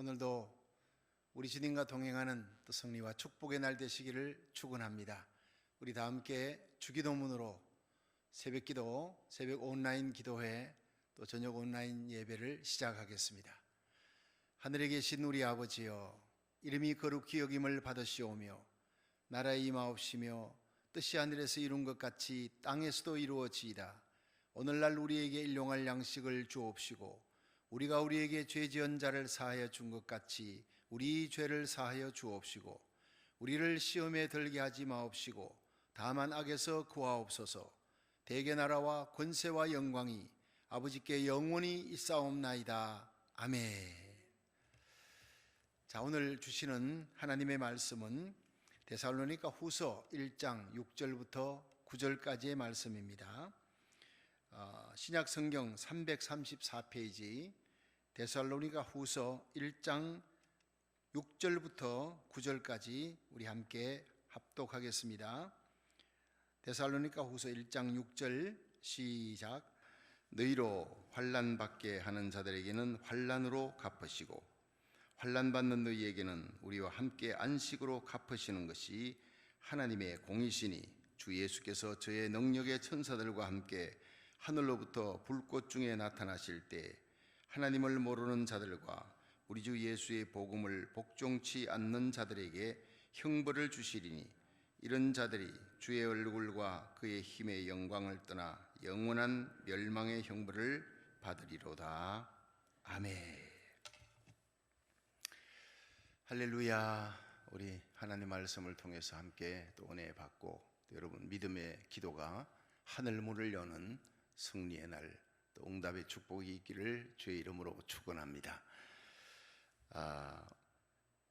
오늘도 우리 주님과 동행하는 또 승리와 축복의 날 되시기를 축원합니다. 우리 다 함께 주기도문으로 새벽기도, 새벽 온라인 기도회, 또 저녁 온라인 예배를 시작하겠습니다. 하늘에 계신 우리 아버지여, 이름이 거룩히 여김을 받으시오며 나라의 임하옵시며 뜻이 하늘에서 이룬 것 같이 땅에서도 이루어지이다. 오늘날 우리에게 일용할 양식을 주옵시고 우리가 우리에게 죄 지은 자를 사하여 준 것 같이 우리 죄를 사하여 주옵시고 우리를 시험에 들게 하지 마옵시고 다만 악에서 구하옵소서. 대개 나라와 권세와 영광이 아버지께 영원히 있사옵나이다. 아멘. 자, 오늘 주시는 하나님의 말씀은 데살로니가 후서 1장 6절부터 9절까지의 말씀입니다. 신약 성경 334페이지 데살로니가 후서 1장 6절부터 9절까지 우리 함께 합독하겠습니다. 데살로니가 후서 1장 6절 시작. 너희로 환난 받게 하는 자들에게는 환난으로 갚으시고 환난 받는 너희에게는 우리와 함께 안식으로 갚으시는 것이 하나님의 공이시니 주 예수께서 저의 능력의 천사들과 함께 하늘로부터 불꽃 중에 나타나실 때 하나님을 모르는 자들과 우리 주 예수의 복음을 복종치 않는 자들에게 형벌을 주시리니 이런 자들이 주의 얼굴과 그의 힘의 영광을 떠나 영원한 멸망의 형벌을 받으리로다. 아멘. 할렐루야. 우리 하나님 말씀을 통해서 함께 또 은혜 받고 또 여러분 믿음의 기도가 하늘문을 여는 승리의 날, 또 응답의 축복이 있기를 주의 이름으로 축원합니다.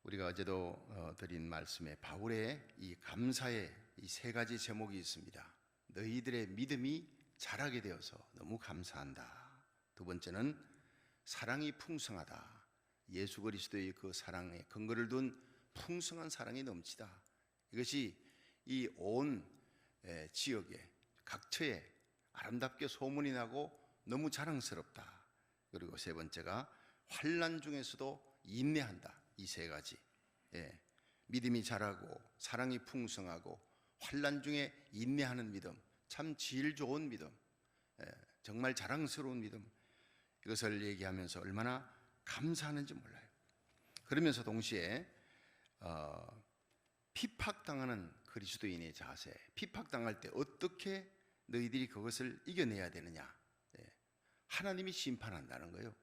우리가 어제도 드린 말씀에 바울의 이 감사의 이 세 가지 제목이 있습니다. 너희들의 믿음이 자라게 되어서 너무 감사한다. 두 번째는 사랑이 풍성하다. 예수 그리스도의 그 사랑에 근거를 둔 풍성한 사랑이 넘치다. 이것이 이 온 지역에 각처에 아름답게 소문이 나고 너무 자랑스럽다. 그리고 세 번째가 환난 중에서도 인내한다. 이 세 가지. 믿음이 자라고 사랑이 풍성하고 환난 중에 인내하는 믿음, 참 질 좋은 믿음, 정말 자랑스러운 믿음, 이것을 얘기하면서 얼마나 감사하는지 몰라요. 그러면서 동시에 핍박당하는 그리스도인의 자세, 핍박당할 때 어떻게 너희들이 그것을 이겨내야 되느냐. 하나님이 심판한다는 거예요.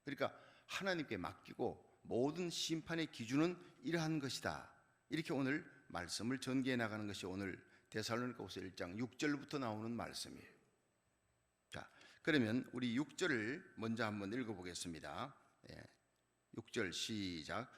그러니까 하나님께 맡기고 모든 심판의 기준은 이러한 것이다. 이렇게 오늘 말씀을 전개해 나가는 것이 오늘 데살로니가후서 1장 6절부터 나오는 말씀이에요. 자, 그러면 우리 6절을 먼저 한번 읽어보겠습니다. 6절 시작.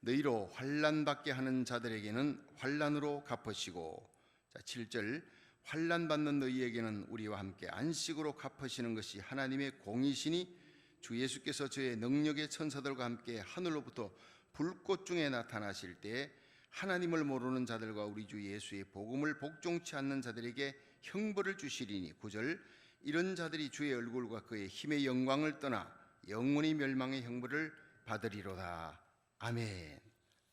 너희로 환난 받게 하는 자들에게는 환난으로 갚으시고, 자 7절 환난 받는 너희에게는 우리와 함께 안식으로 갚으시는 것이 하나님의 공이시니 주 예수께서 저의 능력의 천사들과 함께 하늘로부터 불꽃 중에 나타나실 때 하나님을 모르는 자들과 우리 주 예수의 복음을 복종치 않는 자들에게 형벌을 주시리니 9절 이런 자들이 주의 얼굴과 그의 힘의 영광을 떠나 영원히 멸망의 형벌을 받으리로다. 아멘.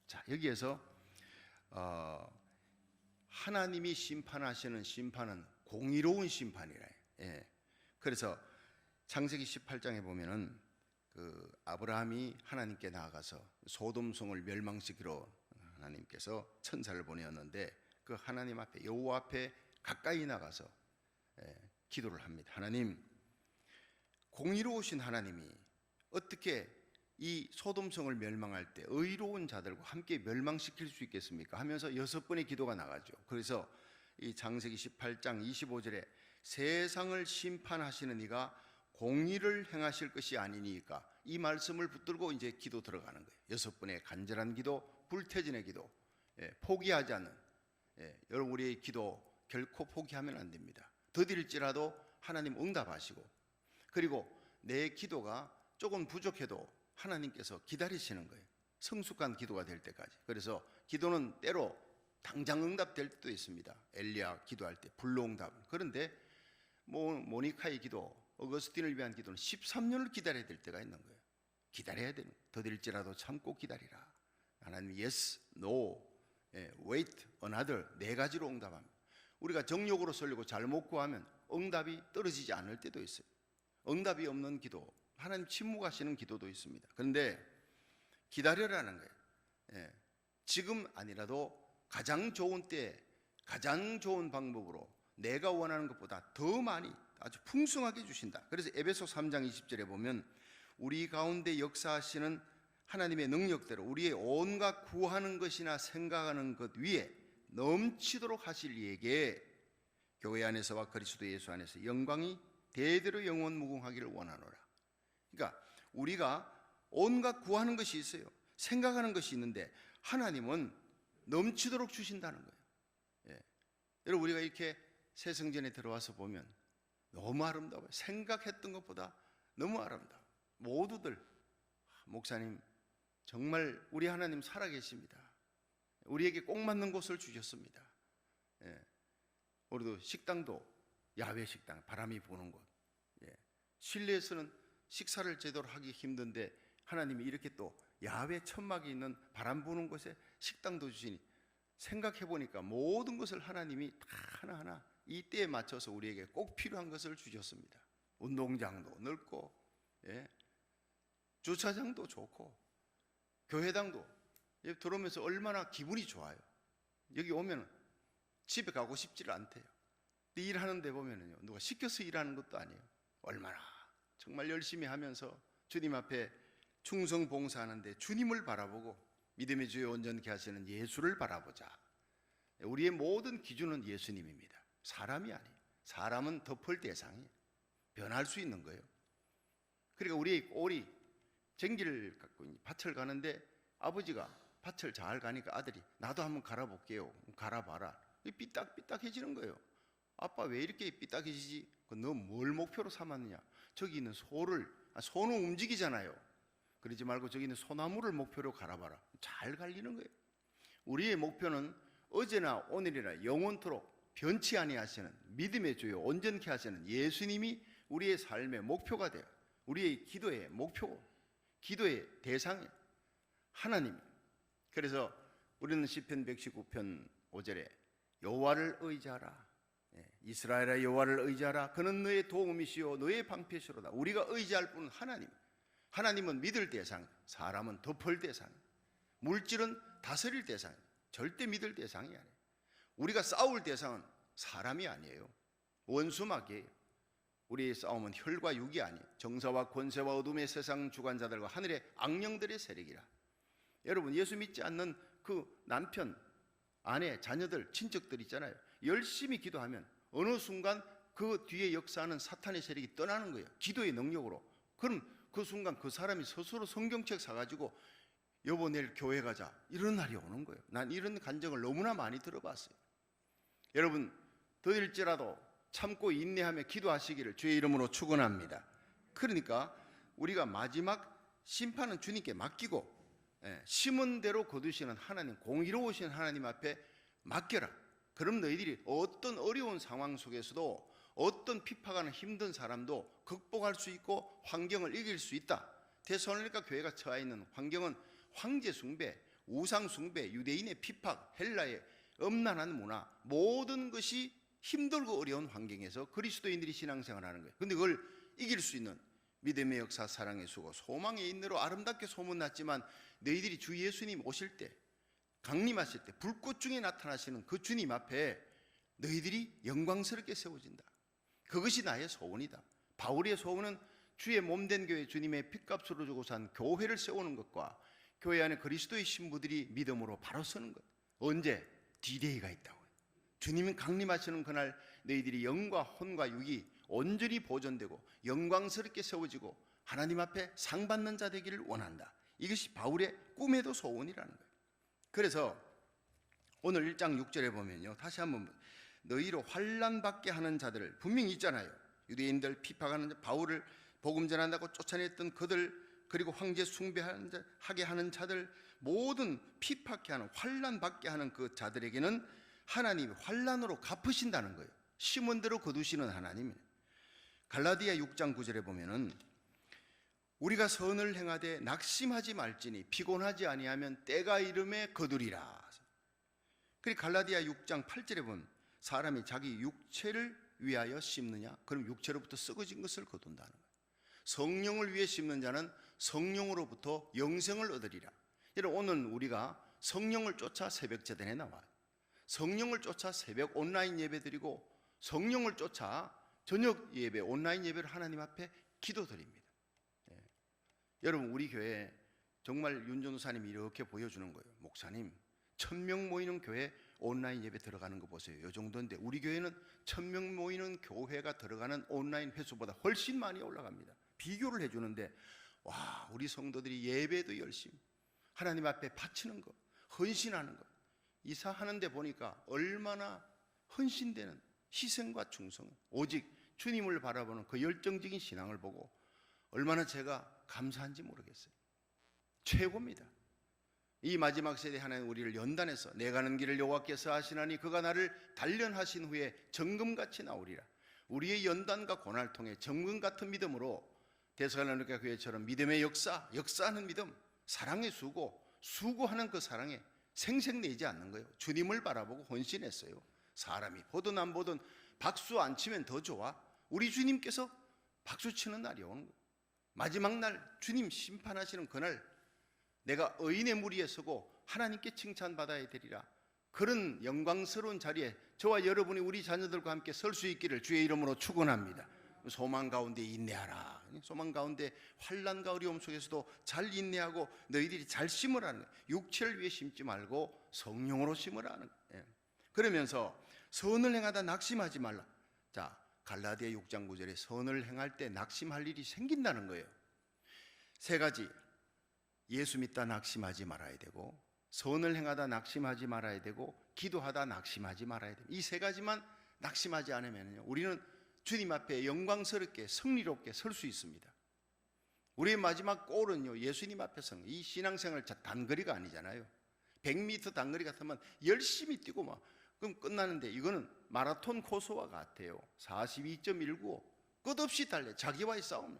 자, 여기에서 하나님이 심판하시는 심판은 공의로운 심판이라. 그래서 창세기 18장에 보면은 그 아브라함이 하나님께 나아가서 소돔성을 멸망시키러 하나님께서 천사를 보내었는데 그 하나님 앞에 여호와 앞에 가까이 나가서 기도를 합니다. 하나님, 공의로우신 하나님이 어떻게 이 소돔성을 멸망할 때 의로운 자들과 함께 멸망시킬 수 있겠습니까? 하면서 6번의 기도가 나가죠. 그래서 이 창세기 18장 25절에 세상을 심판하시는 이가 공의를 행하실 것이 아니니까 이 말씀을 붙들고 이제 기도 들어가는 거예요. 6번의 간절한 기도, 불태진의 기도, 포기하지 않는, 여러분 우리의 기도 결코 포기하면 안 됩니다. 더딜지라도 하나님 응답하시고, 그리고 내 기도가 조금 부족해도 하나님께서 기다리시는 거예요. 성숙한 기도가 될 때까지. 그래서 기도는 때로 당장 응답될 때도 있습니다. 엘리야 기도할 때 불로응답. 그런데 모니카의 기도, 어거스틴을 위한 기도는 13년을 기다려야 될 때가 있는 거예요. 기다려야 되는, 더딜지라도 참고 기다리라. 하나님 yes, no, wait, another 네 가지로 응답합니다. 우리가 정욕으로 쏠리고 잘못 구하면 응답이 떨어지지 않을 때도 있어요. 응답이 없는 기도, 하나님 침묵하시는 기도도 있습니다. 그런데 기다려라는 거예요. 지금 아니라도 가장 좋은 때, 가장 좋은 방법으로 내가 원하는 것보다 더 많이 아주 풍성하게 주신다. 그래서 에베소 3장 20절에 보면 우리 가운데 역사하시는 하나님의 능력대로 우리의 온갖 구하는 것이나 생각하는 것 위에 넘치도록 하실 이에게 교회 안에서와 그리스도 예수 안에서 영광이 대대로 영원 무궁하기를 원하노라. 그러니까 우리가 온갖 구하는 것이 있어요. 생각하는 것이 있는데 하나님은 넘치도록 주신다는 거예요. 여러분, 우리가 이렇게 새성전에 들어와서 보면 너무 아름다워요. 생각했던 것보다 너무 아름다워요. 모두들 목사님 정말 우리 하나님 살아계십니다. 우리에게 꼭 맞는 곳을 주셨습니다. 우리도 식당도 야외 식당, 바람이 부는 곳, 실내에서는 식사를 제대로 하기 힘든데 하나님이 이렇게 또 야외 천막이 있는 바람 부는 곳에 식당도 주시니 생각해 보니까 모든 것을 하나님이 다 하나하나 이 때에 맞춰서 우리에게 꼭 필요한 것을 주셨습니다. 운동장도 넓고, 주차장도 좋고, 교회당도 들어오면서 얼마나 기분이 좋아요. 여기 오면 집에 가고 싶지를 않대요. 근데 일하는 데 보면은요, 누가 시켜서 일하는 것도 아니에요. 얼마나 정말 열심히 하면서 주님 앞에 충성 봉사하는데 주님을 바라보고 믿음의 주에 온전케 하시는 예수를 바라보자. 우리의 모든 기준은 예수님입니다. 사람이 아니에요. 사람은 덮을 대상이에요. 변할 수 있는 거예요. 그러니까 우리의 꼴이 쟁기를 갖고 밭을 가는데 아버지가 밭을 잘 가니까 아들이 나도 한번 갈아볼게요. 갈아봐라. 삐딱삐딱해지는 거예요. 아빠 왜 이렇게 삐딱해지지? 너 뭘 목표로 삼았느냐? 저기 있는 소는 움직이잖아요. 그러지 말고 저기 있는 소나무를 목표로 갈아봐라. 잘 갈리는 거예요. 우리의 목표는 어제나 오늘이나 영원토록 변치 아니하시는 믿음의 주요 온전케 하시는 예수님이 우리의 삶의 목표가 돼요. 우리의 기도의 목표, 기도의 대상이 하나님. 그래서 우리는 시편 119편 5절에 여호와를 의지하라. 이스라엘아 여호와를 의지하라. 그는 너의 도움이시요 너의 방패시로다. 우리가 의지할 분은 하나님. 하나님은 믿을 대상, 사람은 덮을 대상, 물질은 다스릴 대상, 절대 믿을 대상이 아니에요. 우리가 싸울 대상은 사람이 아니에요. 원수막이에요. 우리의 싸움은 혈과 육이 아니에요. 정사와 권세와 어둠의 세상 주관자들과 하늘의 악령들의 세력이라. 여러분, 예수 믿지 않는 그 남편, 아내, 자녀들, 친척들 있잖아요. 열심히 기도하면 어느 순간 그 뒤에 역사하는 사탄의 세력이 떠나는 거예요. 기도의 능력으로. 그럼 그 순간 그 사람이 스스로 성경책 사가지고 여보 내일 교회 가자 이런 날이 오는 거예요. 난 이런 간증을 너무나 많이 들어봤어요. 여러분, 더딜지라도 참고 인내하며 기도하시기를 주의 이름으로 축원합니다. 그러니까 우리가 마지막 심판은 주님께 맡기고 심은 대로 거두시는 하나님, 공의로우신 하나님 앞에 맡겨라. 그럼 너희들이 어떤 어려운 상황 속에서도 어떤 핍박하는 힘든 사람도 극복할 수 있고 환경을 이길 수 있다. 데살로니가 교회가 처해 있는 환경은 황제 숭배, 우상 숭배, 유대인의 핍박, 헬라의 엄난한 문화, 모든 것이 힘들고 어려운 환경에서 그리스도인들이 신앙생활하는 거예요. 그런데 그걸 이길 수 있는 믿음의 역사, 사랑의 수고, 소망의 인내로 아름답게 소문났지만 너희들이 주 예수님 오실 때, 강림하실 때 불꽃 중에 나타나시는 그 주님 앞에 너희들이 영광스럽게 세워진다. 그것이 나의 소원이다. 바울의 소원은 주의 몸된 교회, 주님의 핏값으로 주고 산 교회를 세우는 것과 교회 안에 그리스도의 신부들이 믿음으로 바로 서는 것. 언제? 디데이가 있다고요. 주님이 강림하시는 그날 너희들이 영과 혼과 육이 온전히 보존되고 영광스럽게 세워지고 하나님 앞에 상 받는 자 되기를 원한다. 이것이 바울의 꿈에도 소원이라는 거예요. 그래서 오늘 1장 6절에 보면요, 다시 한번 너희로 환난받게 하는 자들을 분명히 있잖아요. 유대인들 핍박하는 바울을 복음 전한다고 쫓아냈던 그들, 그리고 황제 숭배하게 하는 자들, 모든 핍박케 하는 환난받게 하는 그 자들에게는 하나님이 환난으로 갚으신다는 거예요. 심은 대로 거두시는 하나님. 갈라디아 6장 9절에 보면은 우리가 선을 행하되 낙심하지 말지니 피곤하지 아니하면 때가 이름에 거두리라. 그리고 갈라디아 6장 8절에 보면 사람이 자기 육체를 위하여 심느냐? 그럼 육체로부터 썩어진 것을 거둔다는 거예요. 성령을 위해 심는 자는 성령으로부터 영생을 얻으리라. 여러분, 오늘 우리가 성령을 쫓아 새벽 제단에 나와요. 성령을 쫓아 새벽 온라인 예배 드리고 성령을 쫓아 저녁 예배 온라인 예배를 하나님 앞에 기도드립니다. 여러분, 우리 교회 정말 윤 전도사님이 이렇게 보여주는 거예요. 목사님, 1000명 모이는 교회 온라인 예배 들어가는 거 보세요. 이 정도인데 우리 교회는 1000명 모이는 교회가 들어가는 온라인 횟수보다 훨씬 많이 올라갑니다. 비교를 해주는데, 와, 우리 성도들이 예배도 열심히 하나님 앞에 바치는 거, 헌신하는 거, 이사하는데 보니까 얼마나 헌신되는 희생과 충성, 오직 주님을 바라보는 그 열정적인 신앙을 보고 얼마나 제가 감사한지 모르겠어요. 최고입니다. 이 마지막 세대 하나님 우리를 연단해서 내 가는 길을 여호와께서 하시나니 그가 나를 단련하신 후에 정금같이 나오리라. 우리의 연단과 고난을 통해 정금 같은 믿음으로 데살로니가 교회처럼 믿음의 역사하는 믿음, 사랑의 수고하는 그 사랑에 생색내지 않는 거예요. 주님을 바라보고 헌신했어요. 사람이 보든 안 보든 박수 안 치면 더 좋아. 우리 주님께서 박수 치는 날이 오는 거예요. 마지막 날 주님 심판하시는 그날 내가 의인의 무리에 서고 하나님께 칭찬받아야 되리라. 그런 영광스러운 자리에 저와 여러분이 우리 자녀들과 함께 설 수 있기를 주의 이름으로 축원합니다. 소망 가운데 인내하라. 소망 가운데 환난과 어려움 속에서도 잘 인내하고 너희들이 잘 심으라는 거예요. 육체를 위해 심지 말고 성령으로 심으라는 거예요. 그러면서 선을 행하다 낙심하지 말라. 자, 갈라디아 6장 9절에 선을 행할 때 낙심할 일이 생긴다는 거예요. 세 가지. 예수 믿다 낙심하지 말아야 되고, 선을 행하다 낙심하지 말아야 되고, 기도하다 낙심하지 말아야 됩니다. 이 세 가지만 낙심하지 않으면요, 우리는 주님 앞에 영광스럽게 승리롭게 설 수 있습니다. 우리의 마지막 골은요, 예수님 앞에 서는, 이 신앙생활 단거리가 아니잖아요. 100m 단거리 같으면 열심히 뛰고 막 그럼 끝나는데, 이거는 마라톤 코스와 같아요. 42.195 끝없이 달려 자기와의 싸움.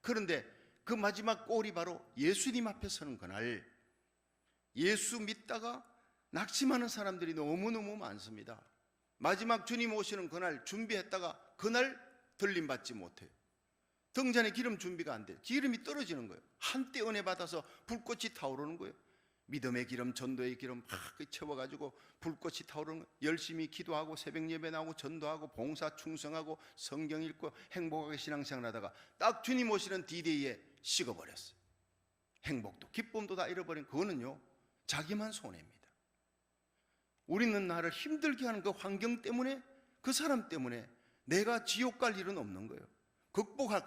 그런데 그 마지막 골이 바로 예수님 앞에 서는 그날, 예수 믿다가 낙심하는 사람들이 너무너무 많습니다. 마지막 주님 오시는 그날 준비했다가 그날 들림받지 못해요. 등잔에 기름 준비가 안 돼요. 기름이 떨어지는 거예요. 한때 은혜 받아서 불꽃이 타오르는 거예요. 믿음의 기름, 전도의 기름 막 채워가지고 불꽃이 타오르는 거예요. 열심히 기도하고 새벽 예배 나오고 전도하고 봉사 충성하고 성경 읽고 행복하게 신앙생활 하다가 딱 주님 오시는 D-Day에 식어버렸어요. 행복도 기쁨도 다 잃어버린, 그거는요 자기만 손해입니다. 우리는 나를 힘들게 하는 그 환경 때문에, 그 사람 때문에 내가 지옥 갈 일은 없는 거예요. 극복하고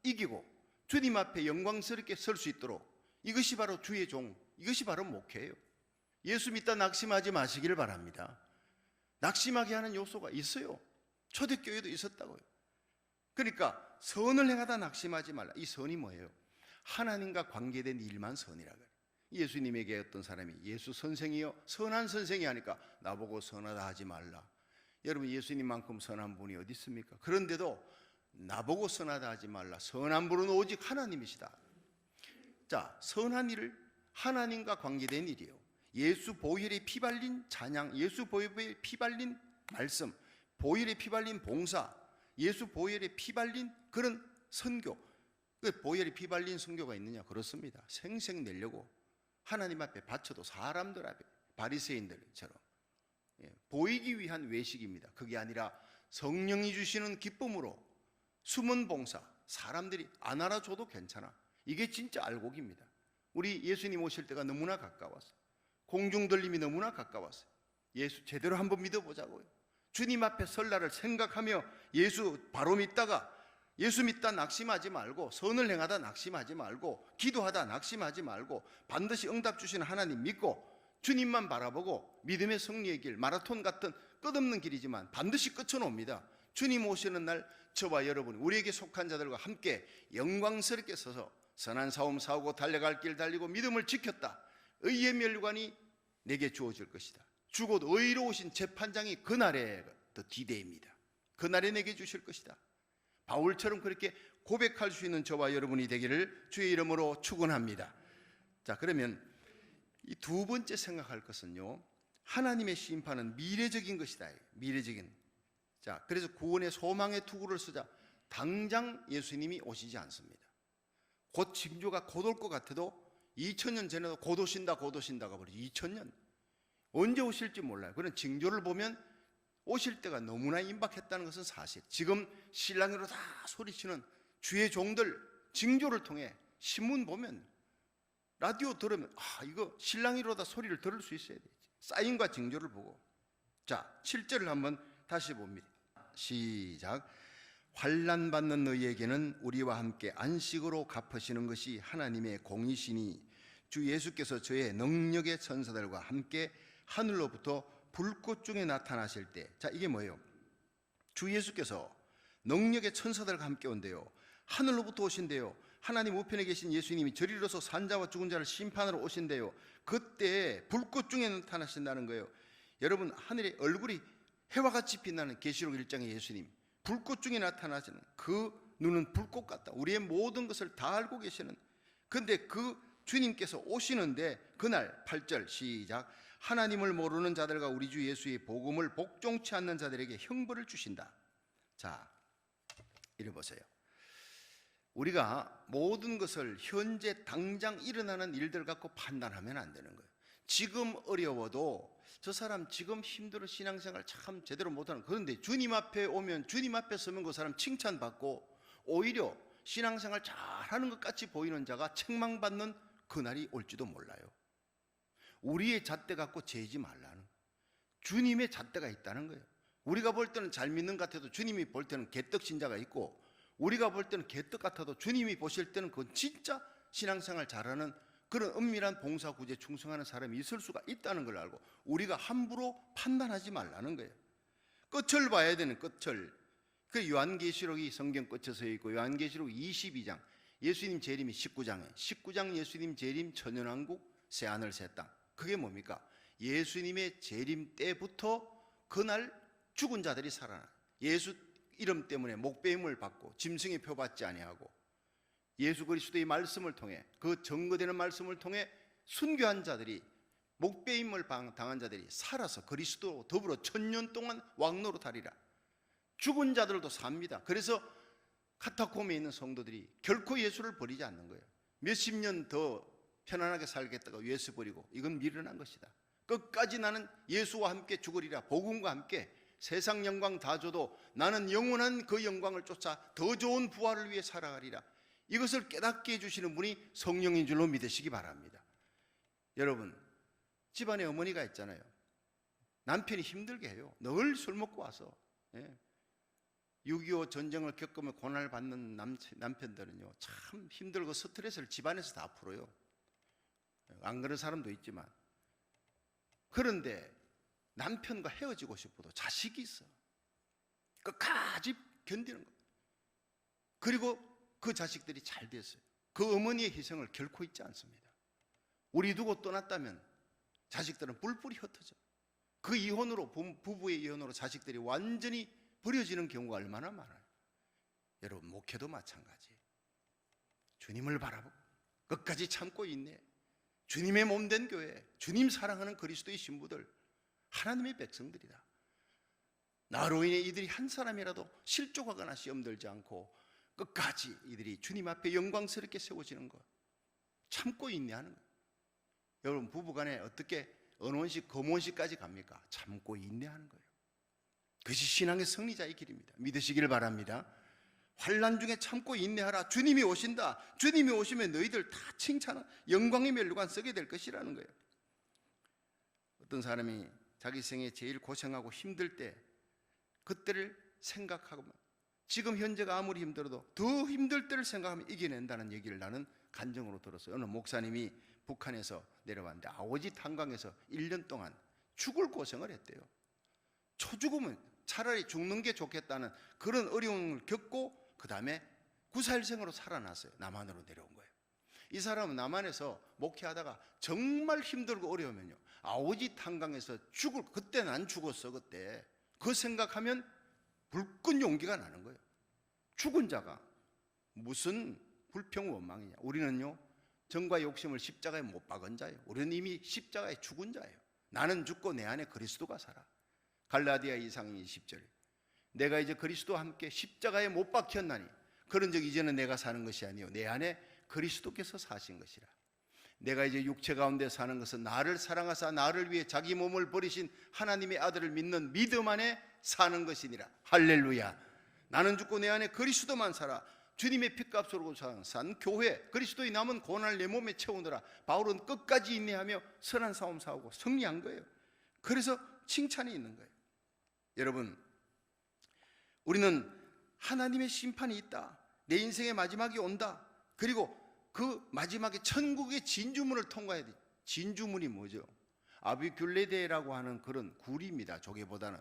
이기고 주님 앞에 영광스럽게 설 수 있도록, 이것이 바로 주의 종, 이것이 바로 목회예요. 예수 믿다 낙심하지 마시기를 바랍니다. 낙심하게 하는 요소가 있어요. 초대교회도 있었다고요. 그러니까 선을 행하다 낙심하지 말라. 이 선이 뭐예요? 하나님과 관계된 일만 선이라고 해요. 예수님에게 어떤 사람이 예수 선생이요, 선한 선생이 하니까 나보고 선하다 하지 말라. 여러분, 예수님만큼 선한 분이 어디 있습니까? 그런데도 나보고 선하다 하지 말라. 선한 분은 오직 하나님이시다. 자, 선한 일을 하나님과 관계된 일이에요. 예수 보혈에 피 발린 찬양, 예수 보혈에 피 발린 말씀, 보혈에 피 발린 봉사, 예수 보혈에 피 발린 그런 선교. 보혈에 피 발린 선교가 있느냐? 그렇습니다. 생색 내려고 하나님 앞에 바쳐도 사람들 앞에 바리새인들처럼 보이기 위한 외식입니다. 그게 아니라 성령이 주시는 기쁨으로 숨은 봉사, 사람들이 안 알아줘도 괜찮아. 이게 진짜 알곡입니다. 우리 예수님 오실 때가 너무나 가까웠어요. 공중들림이 너무나 가까웠어요. 예수 제대로 한번 믿어보자고요. 주님 앞에 설 날을 생각하며 예수 바로 믿다가, 예수 믿다 낙심하지 말고, 선을 행하다 낙심하지 말고, 기도하다 낙심하지 말고, 반드시 응답 주시는 하나님 믿고 주님만 바라보고 믿음의 승리의 길, 마라톤 같은 끝없는 길이지만 반드시 끝은 옵니다. 주님 오시는 날 저와 여러분, 우리에게 속한 자들과 함께 영광스럽게 서서 선한 싸움 싸우고 달려갈 길 달리고 믿음을 지켰다. 의의 멸관이 내게 주어질 것이다. 주곧 의로우신 재판장이 그날에 D-Day입니다. 그날에 내게 주실 것이다. 바울처럼 그렇게 고백할 수 있는 저와 여러분이 되기를 주의 이름으로 축원합니다. 자, 그러면 이 두 번째 생각할 것은요, 하나님의 심판은 미래적인 것이다. 미래적인. 자, 그래서 구원의 소망의 투구를 쓰자. 당장 예수님이 오시지 않습니다. 곧 징조가 곧 올 것 같아도 2000년 전에도 곧 오신다가 버리죠. 2000년. 언제 오실지 몰라요. 그런 징조를 보면 오실 때가 너무나 임박했다는 것은 사실. 지금 신랑으로 다 소리치는 주의 종들 징조를 통해 신문 보면, 라디오 들으면 이거 신랑이로다 소리를 들을 수 있어야 되지. 사인과 징조를 보고. 자, 7절을 한번 다시 봅니다. 시작. 환난 받는 너희에게는 우리와 함께 안식으로 갚으시는 것이 하나님의 공이시니 주 예수께서 저의 능력의 천사들과 함께 하늘로부터 불꽃 중에 나타나실 때. 자, 이게 뭐예요? 주 예수께서 능력의 천사들과 함께 온대요. 하늘로부터 오신대요. 하나님 우편에 계신 예수님이 저리로서 산자와 죽은 자를 심판하러 오신대요. 그때 불꽃 중에 나타나신다는 거예요. 여러분, 하늘의 얼굴이 해와 같이 빛나는 계시록 1장의 예수님, 불꽃 중에 나타나시는 그 눈은 불꽃 같다. 우리의 모든 것을 다 알고 계시는. 그런데 그 주님께서 오시는데 그날 8절 시작. 하나님을 모르는 자들과 우리 주 예수의 복음을 복종치 않는 자들에게 형벌을 주신다. 자, 이래 보세요. 우리가 모든 것을 현재 당장 일어나는 일들 갖고 판단하면 안 되는 거예요. 지금 어려워도 저 사람 지금 힘들어 신앙생활 참 제대로 못하는. 그런데 주님 앞에 오면, 주님 앞에 서면 그 사람 칭찬받고 오히려 신앙생활 잘하는 것 같이 보이는 자가 책망받는 그날이 올지도 몰라요. 우리의 잣대 갖고 재지 말라는, 주님의 잣대가 있다는 거예요. 우리가 볼 때는 잘 믿는 것 같아도 주님이 볼 때는 개떡신자가 있고, 우리가 볼 때는 개떡 같아도 주님이 보실 때는 그건 진짜 신앙생활 잘하는 그런 은밀한 봉사 구제 충성하는 사람이 있을 수가 있다는 걸 알고 우리가 함부로 판단하지 말라는 거예요. 끝을 봐야 되는 끝을. 그 요한계시록이 성경 끝에 서 있고, 요한계시록 22장 예수님 재림이 19장 예수님 재림 천연왕국 새하늘 새 땅. 그게 뭡니까? 예수님의 재림 때부터 그날 죽은 자들이 살아나, 예수 이름 때문에 목배임을 받고 짐승의 표 받지 아니하고 예수 그리스도의 말씀을 통해, 그 증거되는 말씀을 통해 순교한 자들이, 목배임을 당한 자들이 살아서 그리스도로 더불어 1000년 동안 왕노릇하리라. 죽은 자들도 삽니다. 그래서 카타콤에 있는 성도들이 결코 예수를 버리지 않는 거예요. 몇십 년 더 편안하게 살겠다가 예수 버리고, 이건 미련한 것이다. 끝까지 나는 예수와 함께 죽으리라. 복음과 함께 세상 영광 다 줘도 나는 영원한 그 영광을 쫓아 더 좋은 부활을 위해 살아가리라. 이것을 깨닫게 해주시는 분이 성령인 줄로 믿으시기 바랍니다. 여러분, 집안에 어머니가 있잖아요. 남편이 힘들게 해요. 늘 술 먹고 와서. 6.25 전쟁을 겪으며 고난을 받는 남편들은요, 참 힘들고 스트레스를 집안에서 다 풀어요. 안 그런 사람도 있지만. 그런데 남편과 헤어지고 싶어도 자식이 있어. 끝까지 견디는 거예요. 그리고 그 자식들이 잘 됐어요. 그 어머니의 희생을 결코 잊지 않습니다. 우리 두고 떠났다면 자식들은 뿔뿔이 흩어져. 그 이혼으로, 부부의 이혼으로 자식들이 완전히 버려지는 경우가 얼마나 많아요. 여러분, 목회도 마찬가지. 주님을 바라보고 끝까지 참고 있네. 주님의 몸된 교회, 주님 사랑하는 그리스도의 신부들, 하나님의 백성들이다. 나로 인해 이들이 한 사람이라도 실족하거나 시험 들지 않고 끝까지 이들이 주님 앞에 영광스럽게 세워지는 것, 참고 인내하는 것. 여러분, 부부간에 어떻게 언혼식, 검혼식까지 갑니까? 참고 인내하는 거예요. 그것이 신앙의 승리자의 길입니다. 믿으시길 바랍니다. 환난 중에 참고 인내하라. 주님이 오신다. 주님이 오시면 너희들 다 칭찬한 영광의 멸류관 쓰게 될 것이라는 거예요. 어떤 사람이 자기 생에 제일 고생하고 힘들 때, 그때를 생각하고, 지금 현재가 아무리 힘들어도 더 힘들 때를 생각하면 이겨낸다는 얘기를 나는 간증으로 들었어요. 어느 목사님이 북한에서 내려왔는데 아오지 탄광에서 1년 동안 죽을 고생을 했대요. 초죽으면 차라리 죽는 게 좋겠다는 그런 어려움을 겪고 그 다음에 구사일생으로 살아났어요. 남한으로 내려온 거예요. 이 사람은 남한에서 목회하다가 정말 힘들고 어려우면요, 아오지 탄광에서 그때는 안 죽었어. 그때 그 생각하면 불끈 용기가 나는 거예요. 죽은 자가 무슨 불평원망이냐. 우리는요, 정과 욕심을 십자가에 못 박은 자예요. 우리는 이미 십자가에 죽은 자예요. 나는 죽고 내 안에 그리스도가 살아. 갈라디아 2장 20절, 내가 이제 그리스도와 함께 십자가에 못 박혔나니 그런즉 이제는 내가 사는 것이 아니요 내 안에 그리스도께서 사신 것이라. 내가 이제 육체 가운데 사는 것은 나를 사랑하사 나를 위해 자기 몸을 버리신 하나님의 아들을 믿는 믿음 안에 사는 것이니라. 할렐루야. 나는 죽고 내 안에 그리스도만 살아. 주님의 핏값으로 산 교회, 그리스도의 남은 고난을 내 몸에 채우느라 바울은 끝까지 인내하며 선한 싸움 싸우고 승리한 거예요. 그래서 칭찬이 있는 거예요. 여러분, 우리는 하나님의 심판이 있다, 내 인생의 마지막이 온다, 그리고 그 마지막에 천국의 진주문을 통과해야 돼. 진주문이 뭐죠? 아비귤레데라고 하는 그런 굴입니다. 조개보다는.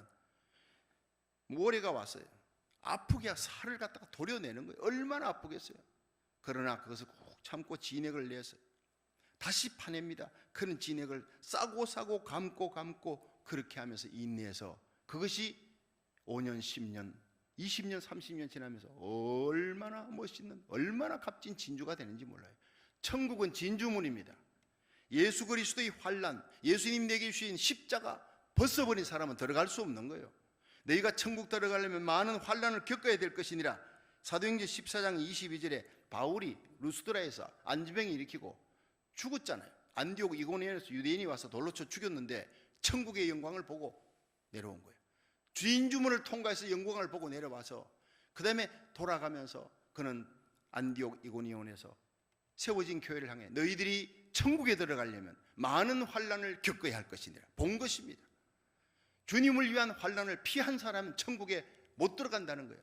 모래가 왔어요. 아프게 살을 갖다가 도려내는 거예요. 얼마나 아프겠어요. 그러나 그것을 꼭 참고 진액을 내서 다시 파냅니다. 그런 진액을 싸고 감고 그렇게 하면서 인내해서 그것이 5년, 10년, 20년, 30년 지나면서 얼마나 멋있는, 얼마나 값진 진주가 되는지 몰라요. 천국은 진주문입니다. 예수 그리스도의 환난, 예수님 내게 주신 십자가 벗어버린 사람은 들어갈 수 없는 거예요. 너희가 천국 들어가려면 많은 환난을 겪어야 될 것이니라. 사도행전 14장 22절에 바울이 루스드라에서 안지병이 일으키고 죽었잖아요. 안디옥 이고니온에서 유대인이 와서 돌로 쳐 죽였는데 천국의 영광을 보고 내려온 거예요. 주인주문을 통과해서 영광을 보고 내려와서 그 다음에 돌아가면서 그는 안디옥 이고니온에서 세워진 교회를 향해 너희들이 천국에 들어가려면 많은 환난을 겪어야 할 것이니라 본 것입니다. 주님을 위한 환난을 피한 사람은 천국에 못 들어간다는 거예요.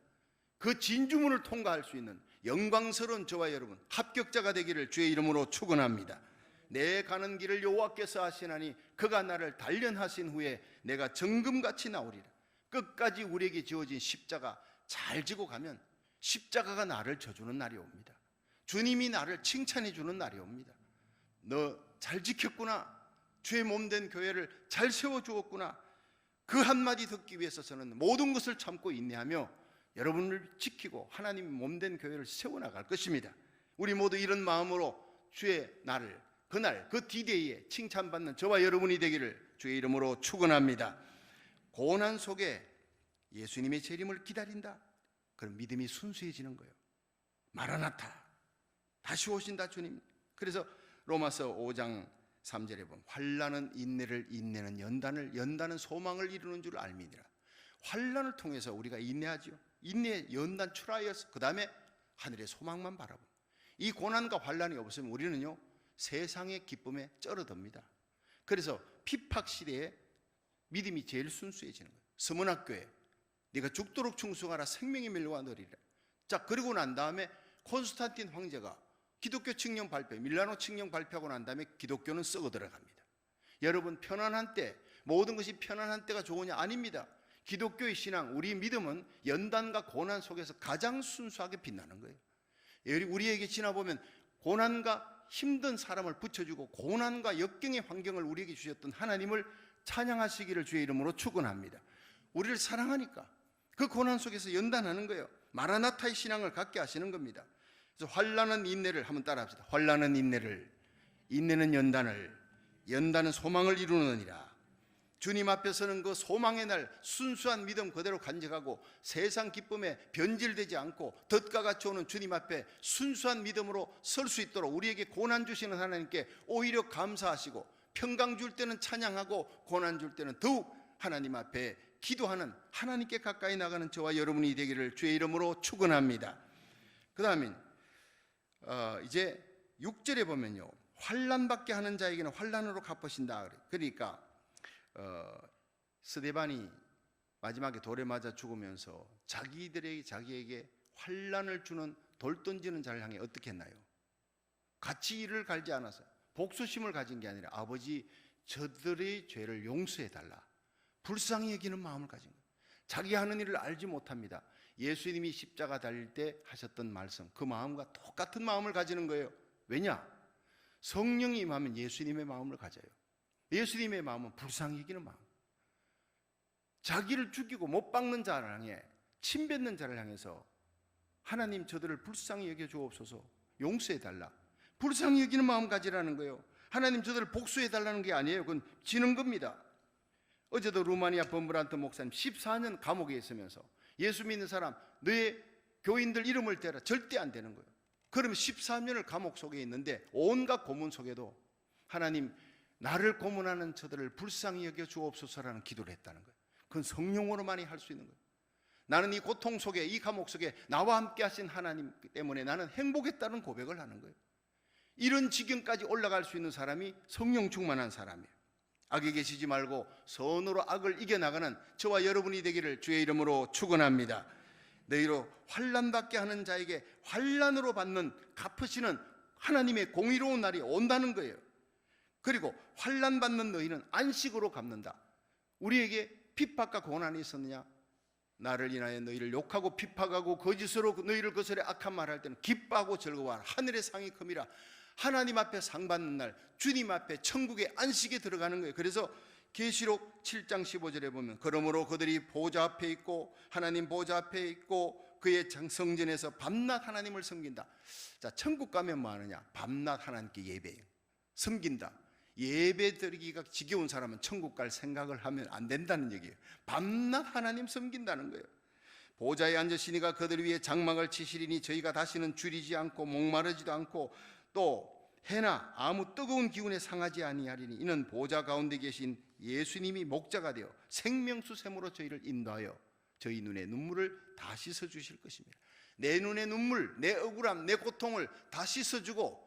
그 진주문을 통과할 수 있는 영광스러운 저와 여러분 합격자가 되기를 주의 이름으로 축원합니다. 내 가는 길을 여호와께서 하시나니 그가 나를 단련하신 후에 내가 정금같이 나오리라. 끝까지 우리에게 지어진 십자가 잘 지고 가면 십자가가 나를 져주는 날이 옵니다. 주님이 나를 칭찬해 주는 날이 옵니다. 너 잘 지켰구나. 주의 몸된 교회를 잘 세워주었구나. 그 한마디 듣기 위해서 저는 모든 것을 참고 인내하며 여러분을 지키고 하나님 몸된 교회를 세워나갈 것입니다. 우리 모두 이런 마음으로 주의 날을, 그날 그 디데이에 칭찬받는 저와 여러분이 되기를 주의 이름으로 축원합니다. 고난 속에 예수님의 재림을 기다린다. 그런 믿음이 순수해지는 거예요. 마라나타, 다시 오신다 주님. 그래서 로마서 5장 3절에 보면 환난은 인내를, 인내는 연단을, 연단은 소망을 이루는 줄 알미니라. 환난을 통해서 우리가 인내하죠. 인내, 연단, 트라이어스, 그 다음에 하늘의 소망만 바라보고, 이 고난과 환난이 없으면 우리는요 세상의 기쁨에 쩔어듭니다. 그래서 핍박 시대에 믿음이 제일 순수해지는 거예요. 서문학교에 네가 죽도록 충성하라, 생명이 멸류관 너리라. 자, 그리고 난 다음에 콘스탄틴 황제가 기독교 칙령 발표, 밀라노 칙령 발표하고 난 다음에 기독교는 썩어 들어갑니다. 여러분, 편안한 때, 모든 것이 편안한 때가 좋으냐? 아닙니다. 기독교의 신앙, 우리 믿음은 연단과 고난 속에서 가장 순수하게 빛나는 거예요. 우리에게 지나보면 고난과 힘든 사람을 붙여주고 고난과 역경의 환경을 우리에게 주셨던 하나님을 찬양하시기를 주의 이름으로 축원합니다. 우리를 사랑하니까 그 고난 속에서 연단하는 거예요. 마라나타의 신앙을 갖게 하시는 겁니다. 그래서 환난은 인내를, 한번 따라합시다. 환난은 인내를, 인내는 연단을, 연단은 소망을 이루느니라. 주님 앞에서는 그 소망의 날 순수한 믿음 그대로 간직하고 세상 기쁨에 변질되지 않고 덫과 같이 오는 주님 앞에 순수한 믿음으로 설 수 있도록 우리에게 고난 주시는 하나님께 오히려 감사하시고, 평강 줄 때는 찬양하고 고난 줄 때는 더욱 하나님 앞에 기도하는, 하나님께 가까이 나가는 저와 여러분이 되기를 주의 이름으로 축원합니다. 그 다음에 이제 6절에 보면요, 환난받게 하는 자에게는 환난으로 갚으신다. 그러니까 스데반이 마지막에 돌에 맞아 죽으면서 자기에게 환난을 주는 돌 던지는 자를 향해 어떻게 했나요? 같이 이를 갈지 않아서 복수심을 가진 게 아니라 아버지 저들의 죄를 용서해 달라, 불쌍히 여기는 마음을 가진 거예요. 자기 하는 일을 알지 못합니다. 예수님이 십자가 달릴 때 하셨던 말씀, 그 마음과 똑같은 마음을 가지는 거예요. 왜냐? 성령이 임하면 예수님의 마음을 가져요. 예수님의 마음은 불쌍히 여기는 마음. 자기를 죽이고 못 박는 자를 향해, 침 뱉는 자를 향해서 하나님 저들을 불쌍히 여겨 주옵소서. 용서해 달라. 불쌍히 여기는 마음 가지라는 거예요. 하나님 저들을 복수해 달라는 게 아니에요. 그건 지는 겁니다. 어제도 루마니아 범브란트 목사님 14년 감옥에 있으면서 예수 믿는 사람 너의 교인들 이름을 대라. 절대 안 되는 거예요. 그러면 13년을 감옥 속에 있는데 온갖 고문 속에도 하나님 나를 고문하는 저들을 불쌍히 여겨 주옵소서라는 기도를 했다는 거예요. 그건 성령으로만이 할 수 있는 거예요. 나는 이 고통 속에, 이 감옥 속에 나와 함께 하신 하나님 때문에 나는 행복했다는 고백을 하는 거예요. 이런 지경까지 올라갈 수 있는 사람이 성령 충만한 사람이에요. 악에 계시지 말고 선으로 악을 이겨나가는 저와 여러분이 되기를 주의 이름으로 축원합니다. 너희로 환난받게 하는 자에게 환난으로 받는 갚으시는 하나님의 공의로운 날이 온다는 거예요. 그리고 환난받는 너희는 안식으로 갚는다. 우리에게 핍박과 고난이 있었느냐? 나를 인하여 너희를 욕하고 핍박하고 거짓으로 너희를 거스려 악한 말할 때는 기뻐하고 즐거워하라. 하늘의 상이 큼이라. 하나님 앞에 상 받는 날, 주님 앞에 천국의 안식에 들어가는 거예요. 그래서 계시록 7장 15절에 보면 그러므로 그들이 보좌 앞에 있고 하나님 보좌 앞에 있고 그의 성전에서 밤낮 하나님을 섬긴다. 자, 천국 가면 뭐 하느냐? 밤낮 하나님께 예배해요. 섬긴다. 예배 드리기가 지겨운 사람은 천국 갈 생각을 하면 안 된다는 얘기예요. 밤낮 하나님 섬긴다는 거예요. 보좌에 앉으시니가 그들 위에 장막을 치시리니 저희가 다시는 줄이지 않고 목마르지도 않고 또 해나 아무 뜨거운 기운에 상하지 아니하리니 이는 보좌 가운데 계신 예수님이 목자가 되어 생명수 샘으로 저희를 인도하여 저희 눈의 눈물을 다 씻어 주실 것입니다. 내 눈의 눈물, 내 억울함, 내 고통을 다 씻어주고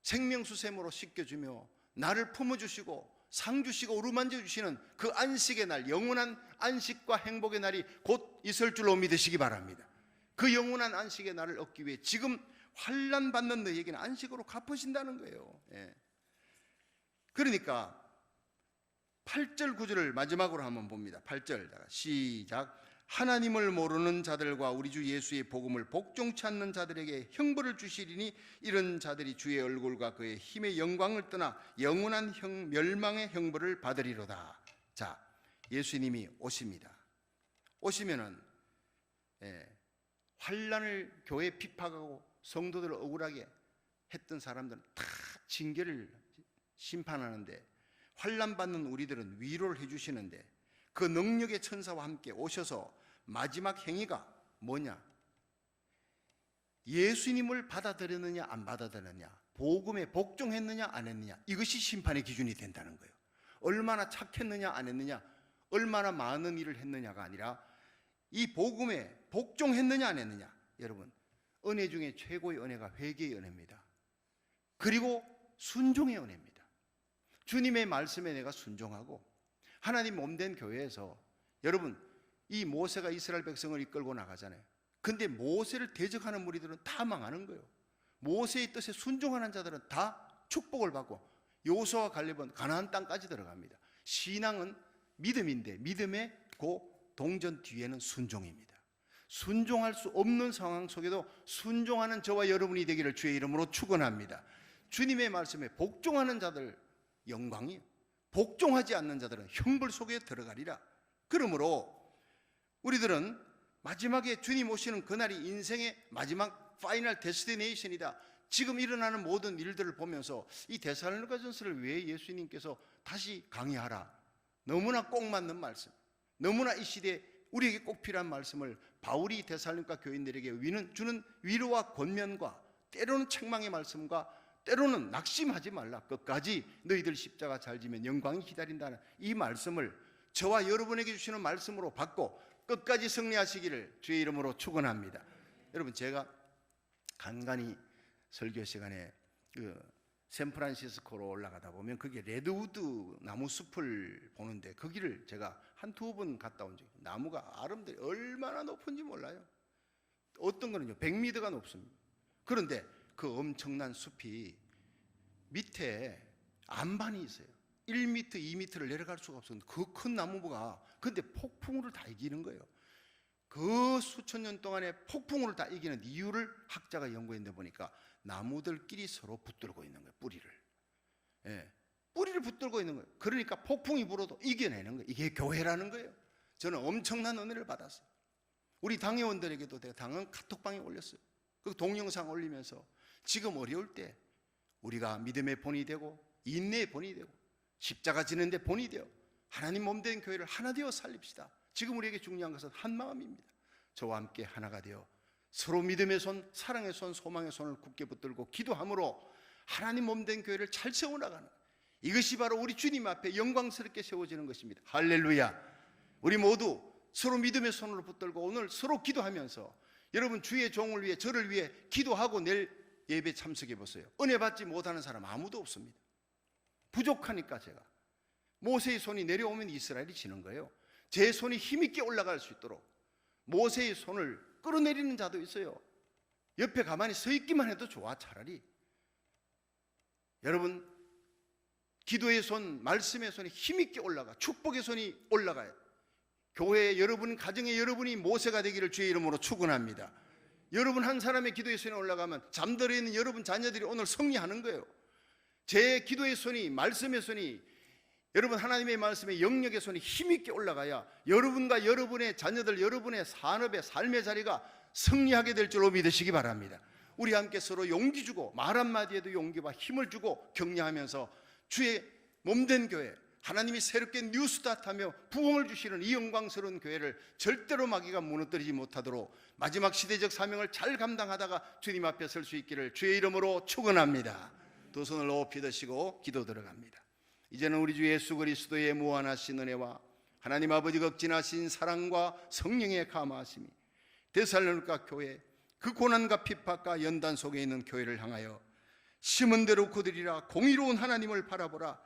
생명수 샘으로 씻겨주며 나를 품어주시고 상 주시고 어루만져 주시는 그 안식의 날, 영원한 안식과 행복의 날이 곧 있을 줄로 믿으시기 바랍니다. 그 영원한 안식의 날을 얻기 위해 지금 환난 받는 너희에게는 안식으로 갚으신다는 거예요. 예. 그러니까 8절 9절을 마지막으로 한번 봅니다. 8절 시작. 하나님을 모르는 자들과 우리 주 예수의 복음을 복종치 않는 자들에게 형벌을 주시리니 이런 자들이 주의 얼굴과 그의 힘의 영광을 떠나 영원한 멸망의 형벌을 받으리로다. 자, 예수님이 오십니다. 오시면은 환난을 교회 핍박하고 성도들을 억울하게 했던 사람들은 다 징계를 심판하는데 환난 받는 우리들은 위로를 해주시는데 그 능력의 천사와 함께 오셔서 마지막 행위가 뭐냐? 예수님을 받아들였느냐 안 받아들였느냐, 복음에 복종했느냐 안 했느냐, 이것이 심판의 기준이 된다는 거예요. 얼마나 착했느냐 안 했느냐, 얼마나 많은 일을 했느냐가 아니라 이 복음에 복종했느냐 안 했느냐. 여러분, 은혜 중에 최고의 은혜가 회개의 은혜입니다. 그리고 순종의 은혜입니다. 주님의 말씀에 내가 순종하고 하나님 몸된 교회에서 여러분, 이 모세가 이스라엘 백성을 이끌고 나가잖아요. 근데 모세를 대적하는 무리들은 다 망하는 거예요. 모세의 뜻에 순종하는 자들은 다 축복을 받고 여호수아와 갈렙은 가나안 땅까지 들어갑니다. 신앙은 믿음인데 믿음의 그 동전 뒤에는 순종입니다. 순종할 수 없는 상황 속에도 순종하는 저와 여러분이 되기를 주의 이름으로 축원합니다. 주님의 말씀에 복종하는 자들 영광이요, 복종하지 않는 자들은 형벌 속에 들어가리라. 그러므로 우리들은 마지막에 주님 오시는 그날이 인생의 마지막 파이널 데스티네이션이다. 지금 일어나는 모든 일들을 보면서 이 데살로니가전서를 왜 예수님께서 다시 강의하라, 너무나 꼭 맞는 말씀, 너무나 이 시대에 우리에게 꼭 필요한 말씀을 바울이 데살로니가 교인들에게 주는 위로와 권면과 때로는 책망의 말씀과 때로는 낙심하지 말라, 끝까지 너희들 십자가 잘 지면 영광이 기다린다는 이 말씀을 저와 여러분에게 주시는 말씀으로 받고 끝까지 승리하시기를 주의 이름으로 축원합니다. 여러분, 제가 간간히 설교 시간에 샌프란시스코로 올라가다 보면 그게 레드우드 나무 숲을 보는데 거기를 제가 한 두 번 갔다 온 적이, 나무가 아름다워 얼마나 높은지 몰라요. 어떤 거는요 100m가 높습니다. 그런데 그 엄청난 숲이 밑에 안반이 있어요. 1m, 2m를 내려갈 수가 없었는데 그 큰 나무가 근데 폭풍우를 다 이기는 거예요. 그 수천 년 동안에 폭풍우를 다 이기는 이유를 학자가 연구했는데 보니까 나무들끼리 서로 붙들고 있는 거예요. 뿌리를. 예, 뿌리를 붙들고 있는 거예요. 그러니까 폭풍이 불어도 이겨내는 거예요. 이게 교회라는 거예요. 저는 엄청난 은혜를 받았어요. 우리 당회원들에게도 내가 당헌 카톡방에 올렸어요. 그 동영상 올리면서 지금 어려울 때 우리가 믿음의 본이 되고 인내의 본이 되고 십자가 지는 데 본이 되어 하나님 몸된 교회를 하나 되어 살립시다. 지금 우리에게 중요한 것은 한 마음입니다. 저와 함께 하나가 되어 서로 믿음의 손, 사랑의 손, 소망의 손을 굳게 붙들고 기도함으로 하나님 몸된 교회를 잘 세워나가는, 이것이 바로 우리 주님 앞에 영광스럽게 세워지는 것입니다. 할렐루야. 우리 모두 서로 믿음의 손으로 붙들고 오늘 서로 기도하면서 여러분 주의 종을 위해, 저를 위해 기도하고 내일 예배 참석해 보세요. 은혜 받지 못하는 사람 아무도 없습니다. 부족하니까. 제가 모세의 손이 내려오면 이스라엘이 지는 거예요. 제 손이 힘있게 올라갈 수 있도록 모세의 손을 끌어내리는 자도 있어요. 옆에 가만히 서 있기만 해도 좋아. 차라리 여러분 기도의 손, 말씀의 손이 힘있게 올라가, 축복의 손이 올라가요. 교회에 여러분, 가정에 여러분이 모세가 되기를 주의 이름으로 축원합니다. 여러분 한 사람의 기도의 손이 올라가면 잠들어 있는 여러분 자녀들이 오늘 승리하는 거예요. 제 기도의 손이, 말씀의 손이, 여러분 하나님의 말씀의 영역의 손이 힘있게 올라가야 여러분과 여러분의 자녀들, 여러분의 산업의 삶의 자리가 승리하게 될 줄로 믿으시기 바랍니다. 우리 함께 서로 용기 주고 말 한마디에도 용기와 힘을 주고 격려하면서 주의 몸된 교회, 하나님이 새롭게 뉴스타트하며 부흥을 주시는 이 영광스러운 교회를 절대로 마귀가 무너뜨리지 못하도록 마지막 시대적 사명을 잘 감당하다가 주님 앞에 설 수 있기를 주의 이름으로 축원합니다. 두 손을 높이 드시고 기도 들어갑니다. 이제는 우리 주 예수 그리스도의 무한하신 은혜와 하나님 아버지 극진하신 사랑과 성령의 감화하심이 데살로니가 교회, 그 고난과 핍박과 연단 속에 있는 교회를 향하여 심은 대로 거두리라, 공의로운 하나님을 바라보라,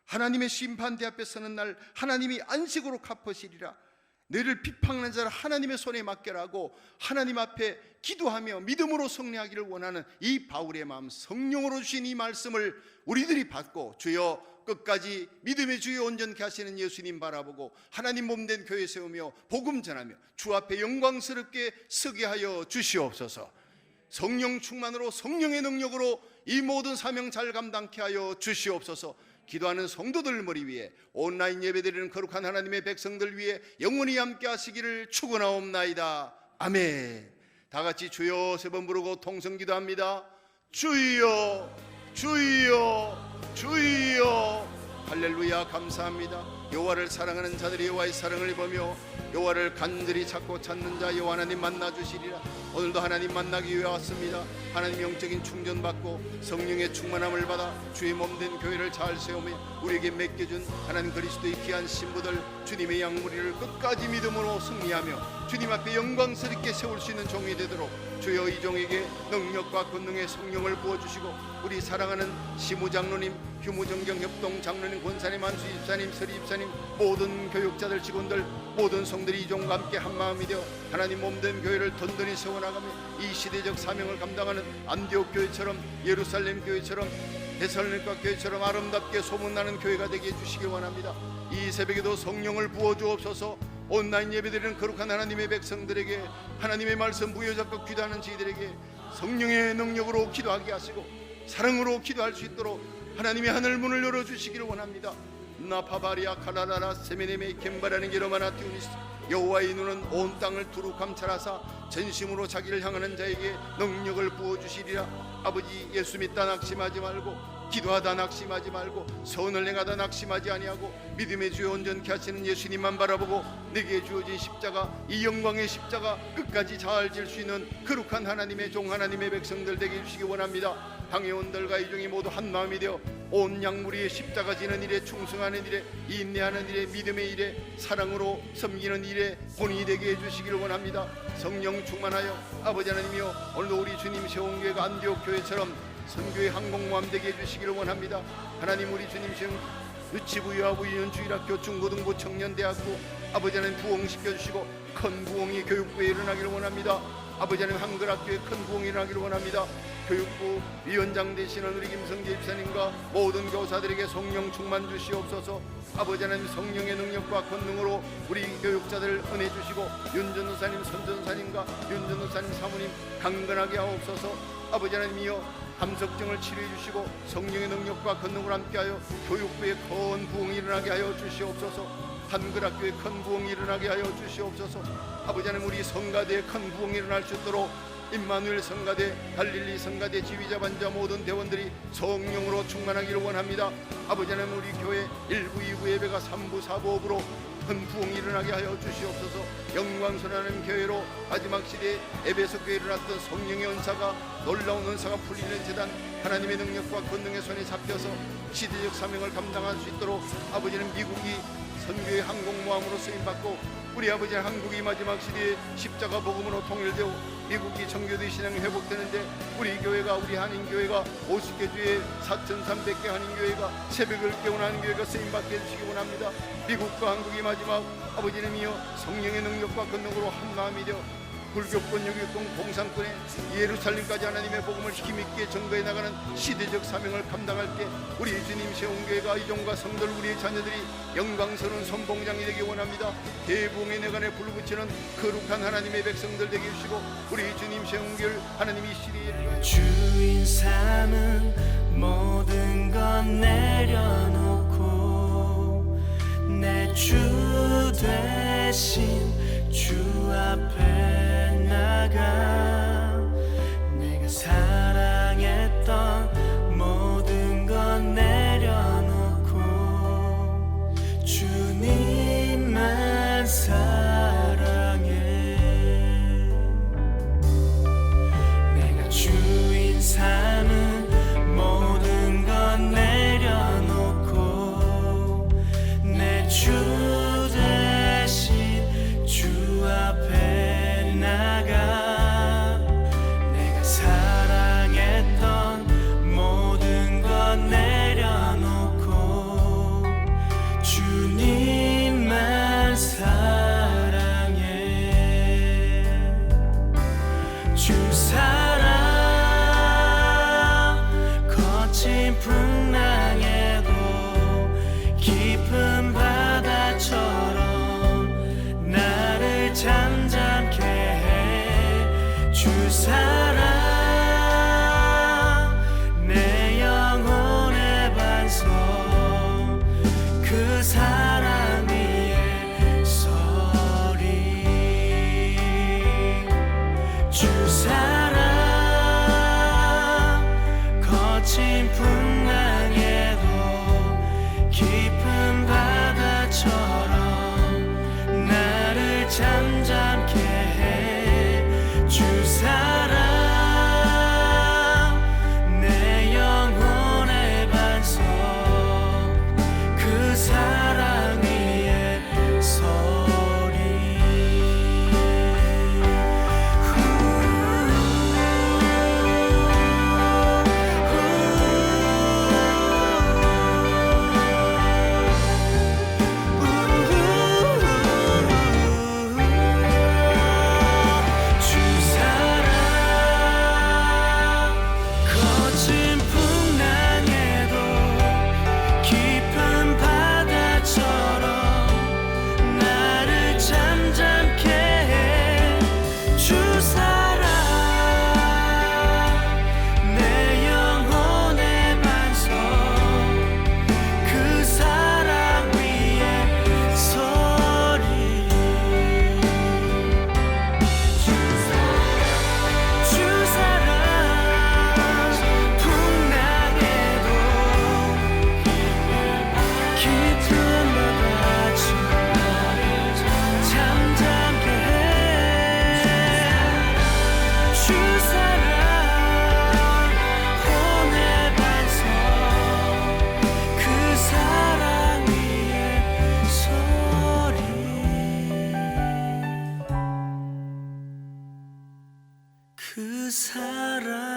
하나님의 심판대 앞에 서는 날 하나님이 안식으로 갚으시리라, 너를 비판하는 자를 하나님의 손에 맡겨라 하고 하나님 앞에 기도하며 믿음으로 승리하기를 원하는 이 바울의 마음, 성령으로 주신 이 말씀을 우리들이 받고 주여 끝까지 믿음의 주여 온전케 하시는 예수님 바라보고 하나님 몸된 교회 세우며 복음 전하며 주 앞에 영광스럽게 서게 하여 주시옵소서. 성령 충만으로 성령의 능력으로 이 모든 사명 잘 감당케 하여 주시옵소서. 기도하는 성도들 머리 위에, 온라인 예배드리는 거룩한 하나님의 백성들 위에 영원히 함께 하시기를 축원하옵나이다. 아멘. 다 같이 주여 세 번 부르고 통성 기도합니다. 주여, 주여, 주여. 할렐루야. 감사합니다. 여호와를 사랑하는 자들이 여호와의 사랑을 보며 여호와를 간절히 찾고 찾는 자 여호와 하나님 만나주시리라. 오늘도 하나님 만나기 위해 왔습니다. 하나님 영적인 충전받고 성령의 충만함을 받아 주의 몸된 교회를 잘 세우며 우리에게 맡겨준 하나님 그리스도의 귀한 신부들, 주님의 양무리를 끝까지 믿음으로 승리하며 주님 앞에 영광스럽게 세울 수 있는 종이 되도록 주여 이 종에게 능력과 권능의 성령을 부어주시고 우리 사랑하는 시무장로님, 휴무정경 협동 장로님, 권사님, 안수 집사님, 서리 집사님, 모든 교육자들, 직원들, 모든 성들이 이 종과 함께 한마음이 되어 하나님 몸된 교회를 든든히 세워나가며 이 시대적 사명을 감당하는 안디옥 교회처럼, 예루살렘 교회처럼, 데살로니가 교회처럼 아름답게 소문나는 교회가 되게 해주시기 원합니다. 이 새벽에도 성령을 부어주옵소서. 온라인 예배드리는 거룩한 하나님의 백성들에게, 하나님의 말씀 부여잡고 기도하는 저희들에게 성령의 능력으로 기도하게 하시고 사랑으로 기도할 수 있도록 하나님의 하늘 문을 열어주시기를 원합니다. 나파바리아 카라라라 세메네메 겜바라는 게로마나 튜니스. 여호와의 눈은 온 땅을 두루 감찰하사 전심으로 자기를 향하는 자에게 능력을 부어주시리라. 아버지, 예수 믿다 낙심하지 말고, 기도하다 낙심하지 말고, 선을 행하다 낙심하지 아니하고 믿음의 주여 온전케 하시는 예수님만 바라보고 내게 주어진 십자가, 이 영광의 십자가 끝까지 잘 질 수 있는 거룩한 하나님의 종, 하나님의 백성들 되게 해주시기 원합니다. 당회원들과 이종이 모두 한 마음이 되어 온 양무리의 십자가 지는 일에 충성하는 일에, 인내하는 일에, 믿음의 일에, 사랑으로 섬기는 일에 본이 되게 해주시기를 원합니다. 성령 충만하여 아버지 하나님이여, 오늘도 우리 주님 세운 교회가 안디옥 교회처럼 선교의 항공모함 되게 해주시기를 원합니다. 하나님, 우리 주님 세운 유치부, 유아부, 유년주일학교, 중고등부, 청년대학교 아버지 하나님 부흥시켜주시고 큰 부흥이 교육부에 일어나기를 원합니다. 아버지 하나님 한글학교에 큰 부흥이 일어나기를 원합니다. 교육부 위원장 되시는 우리 김성재 집사님과 모든 교사들에게 성령 충만 주시옵소서. 아버지 하나님 성령의 능력과 권능으로 우리 교육자들 은혜 주시고 윤전도사님, 선전사님과 윤전도사님 사모님 강건하게 하옵소서. 아버지 하나님이여, 함석증을 치료해 주시고 성령의 능력과 권능을 함께하여 교육부에 큰 부흥이 일어나게 하여 주시옵소서. 한글학교에 큰 부흥이 일어나게 하여 주시옵소서. 아버지 하나님, 우리 성가대에 큰 부흥이 일어날 수 있도록 임마누엘 성가대, 갈릴리 성가대 지휘자 반자 모든 대원들이 성령으로 충만하기를 원합니다. 아버지 하나님, 우리 교회 1부 2부 예배가 3부 4부 5부로 큰 부흥이 일어나게 하여 주시옵소서. 영광스러운 교회로 마지막 시대에 에베소 교회에 일어났던 성령의 은사가, 놀라운 은사가 풀리는 재단, 하나님의 능력과 권능의 손에 잡혀서 시대적 사명을 감당할 수 있도록 아버지는 미국이 선교의 항공모함으로 쓰임받고, 우리 아버지 한국이 마지막 시대에 십자가 복음으로 통일되고 미국이 정교도의 신앙이 회복되는데, 우리 교회가, 우리 한인교회가 50개 주에 4,300개 한인교회가 새벽을 깨우는 한인교회가 쓰임받게 해주시기 원합니다. 미국과 한국이 마지막 아버지님이여 성령의 능력과 권능으로 한마음이 되어 불교권, 유교권, 공산권의 예루살렘까지 하나님의 복음을 힘있게 전거해 나가는 시대적 사명을 감당할 때 우리 주님 세운 교회가, 이종과 성들, 우리의 자녀들이 영광스러운 선봉장이 되기 원합니다. 대부흥의 내간에 불붙이는 거룩한 하나님의 백성들 되게 해주시고, 우리 주님 세운 교회를 하나님이 시대에 주인 삼은 모든 건 내려놓고 내 주 대신 주 앞에 나가, 내가 사랑했던 모든 건 내려놓고 주님만 사랑해. 내가 주인 삼은 모든 건 내려놓고 내 주 대신 주 앞에 나가, 내가 사랑했던 모든 건 내려놓고 주님만 사랑해. 주 사랑 거친 풍랑에도 깊은 바다처럼 나를 잠잠케 해. 주 사랑 내 영혼의 반석, 그 사랑 위에 서리. 주 사랑 거친 풍랑에도 깊은 바다처럼 나를 잠잠케 해. 주 사랑 내 영혼의 반석, 그 사랑 위에 서리. 그 사랑